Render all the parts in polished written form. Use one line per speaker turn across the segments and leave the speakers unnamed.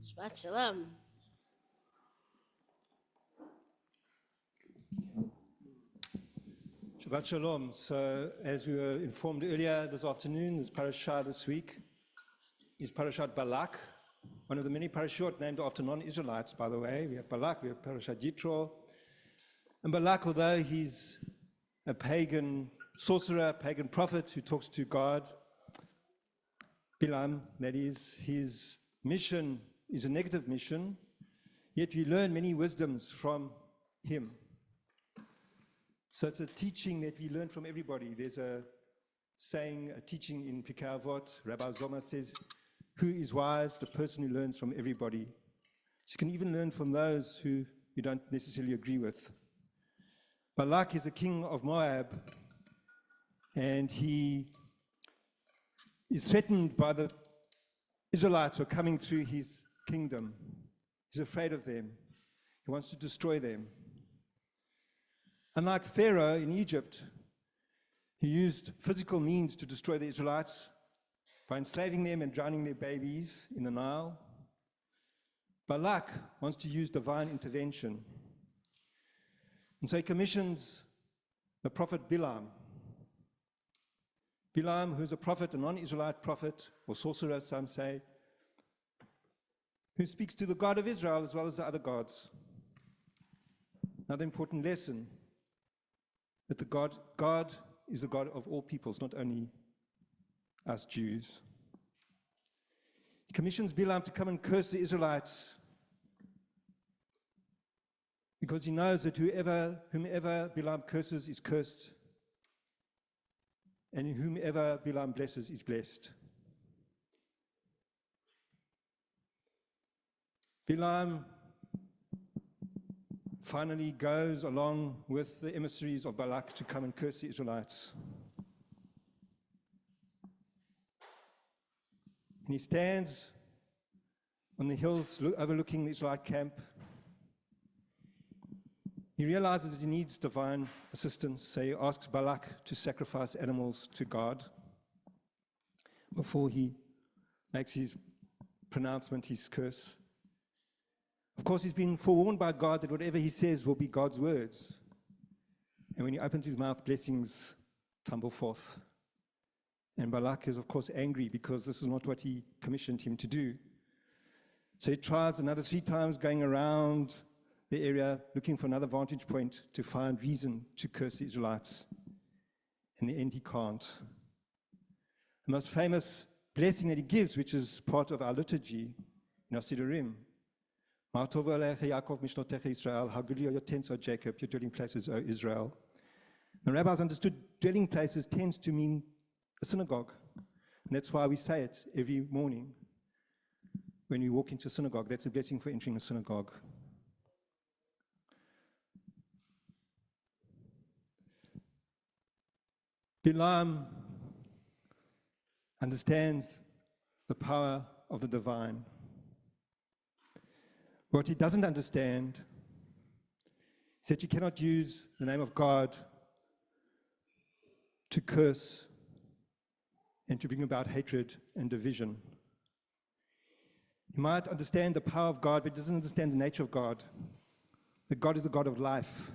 Shabbat Shalom.
Shabbat Shalom. So, as we were informed earlier this afternoon, this parasha this week is Parashat Balak, one of the many parashot named after non-Israelites, by the way. We have Balak, we have Parashat Yitro. And Balak, although he's a pagan sorcerer, pagan prophet who talks to God, Bilaam, that is, his mission is a negative mission, yet we learn many wisdoms from him. So it's a teaching that we learn from everybody. There's a saying, a teaching in Pirkei Avot, Rabbi Zoma says, who is wise? The person who learns from everybody. So you can even learn from those who you don't necessarily agree with. Balak is the king of Moab, and he is threatened by the Israelites who are coming through his kingdom. He's afraid of them. He wants to destroy them. Unlike Pharaoh in Egypt, he used physical means to destroy the Israelites by enslaving them and drowning their babies in the Nile. Balak wants to use divine intervention. And so he commissions the prophet Bilaam. Bilaam, who's a prophet, a non-Israelite prophet, or sorcerer, some say, who speaks to the God of Israel as well as the other gods. Another important lesson, that God is the God of all peoples, not only us Jews. He commissions Bilaam to come and curse the Israelites because he knows that whomever Bilaam curses is cursed, and whomever Bilaam blesses is blessed. Bilaam finally goes along with the emissaries of Balak to come and curse the Israelites. And he stands on the hills overlooking the Israelite camp. He realizes that he needs divine assistance, so he asks Balak to sacrifice animals to God before he makes his pronouncement, his curse. Of course, he's been forewarned by God that whatever he says will be God's words. And when he opens his mouth, blessings tumble forth. And Balak is, of course, angry because this is not what he commissioned him to do. So he tries another 3 times, going around the area, looking for another vantage point to find reason to curse the Israelites. In the end, he can't. The most famous blessing that he gives, which is part of our liturgy in our Siddurim, Ma tov alecha Yaakov mishnotecha Israel, how good are your tents, O Jacob, your dwelling places, O Israel. The rabbis understood dwelling places tends to mean a synagogue. And that's why we say it every morning when we walk into a synagogue. That's a blessing for entering a synagogue. Bilaam understands the power of the divine. What he doesn't understand is that you cannot use the name of God to curse and to bring about hatred and division. He might understand the power of God, but he doesn't understand the nature of God. That God is the God of life.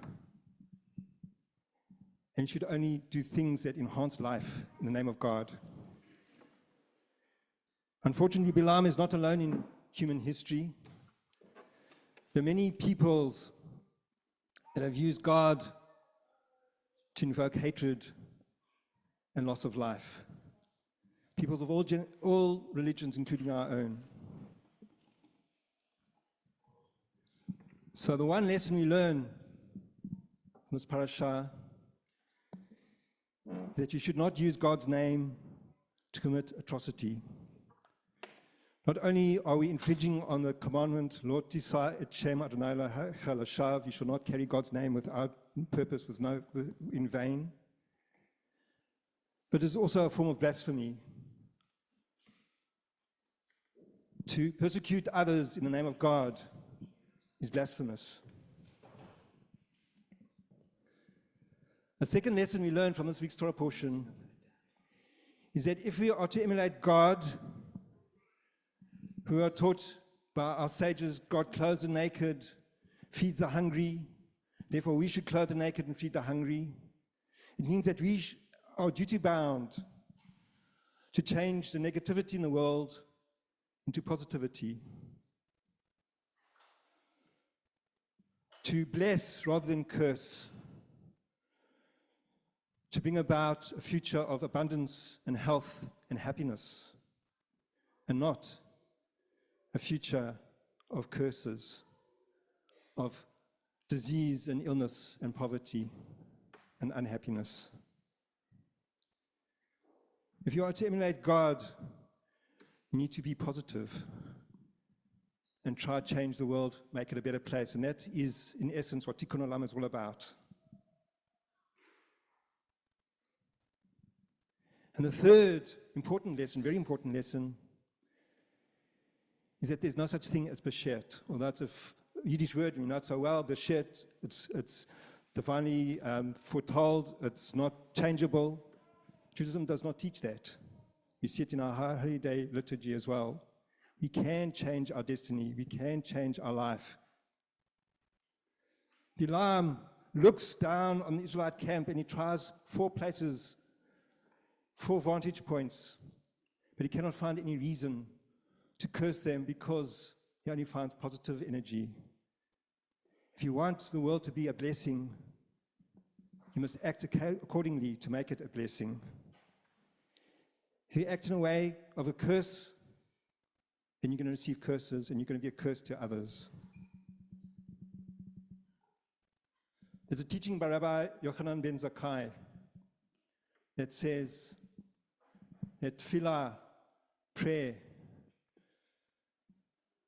And should only do things that enhance life in the name of God. Unfortunately, Bilaam is not alone in human history. There are many peoples that have used God to invoke hatred and loss of life. Peoples of all religions, including our own. So the one lesson we learn from this parasha is that you should not use God's name to commit atrocity. Not only are we infringing on the commandment, Lo tisa et Shem Adonai Elohecha lashav, you shall not carry God's name without purpose, in vain, but it's also a form of blasphemy. To persecute others in the name of God is blasphemous. The second lesson we learn from this week's Torah portion is that if we are to emulate God, who are taught by our sages, God clothes the naked, feeds the hungry. Therefore, we should clothe the naked and feed the hungry. It means that we are duty-bound to change the negativity in the world into positivity, to bless rather than curse, to bring about a future of abundance and health and happiness, and not a future of curses, of disease and illness and poverty and unhappiness. If you are to emulate God, you need to be positive and try to change the world, make it a better place. And that is, in essence, what Tikkun Olam is all about. And the third important lesson, very important lesson, is that there's no such thing as Beshet. Although it's a Yiddish word, we know it so well, Beshet, it's divinely foretold, it's not changeable. Judaism does not teach that. We see it in our Holy Day liturgy as well. We can change our destiny, we can change our life. Bilaam looks down on the Israelite camp and he tries 4 places, 4 vantage points, but he cannot find any reason to curse them because he only finds positive energy. If you want the world to be a blessing, you must act accordingly to make it a blessing. If you act in a way of a curse, then you're going to receive curses and you're going to be a curse to others. There's a teaching by Rabbi Yochanan ben Zakkai that says that tefillah, prayer,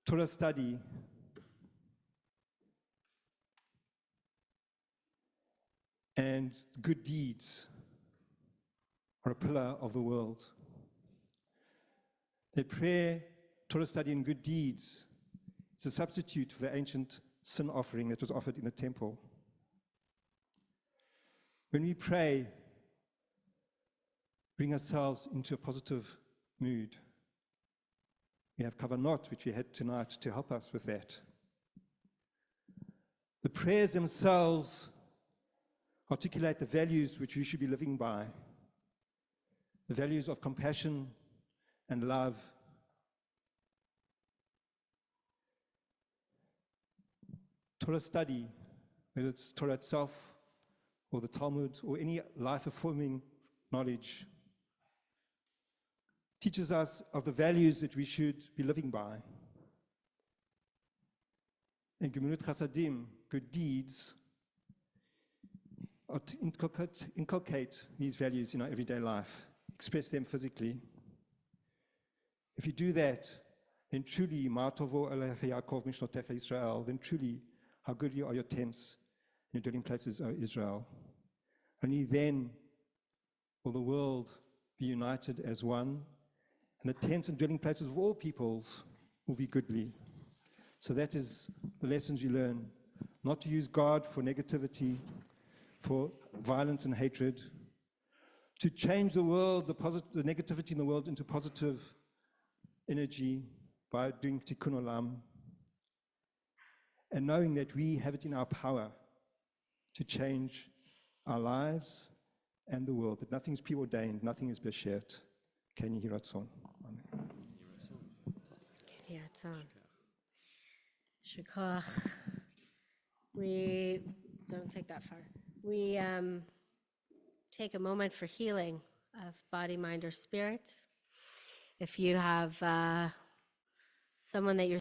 Torah study, and good deeds are a pillar of the world. That prayer, Torah study, and good deeds is a substitute for the ancient sin offering that was offered in the temple. When we pray, bring ourselves into a positive mood. We have kavanot, which we had tonight, to help us with that. The prayers themselves articulate the values which we should be living by, the values of compassion and love. Torah study, whether it's Torah itself or the Talmud or any life-affirming knowledge, teaches us of the values that we should be living by. And Gemilut Chasadim, good deeds, are to inculcate these values in our everyday life, express them physically. If you do that, then truly, Ma Tovo Alecha Yaakov Mishnotecha Israel, then truly, how good are your tents and your dwelling places, O Israel. Only then will the world be united as one, and the tents and dwelling places of all peoples will be goodly. So that is the lessons you learn. Not to use God for negativity, for violence and hatred. To change the world, the negativity in the world into positive energy by doing Tikkun Olam. And knowing that we have it in our power to change our lives and the world, that nothing is preordained, nothing is beshet. Ken Yehi Ratzon. Amen.
Ken Yehi Ratzon. Shukach. We don't take that far. We take a moment for healing of body, mind, or spirit. If you have someone that you're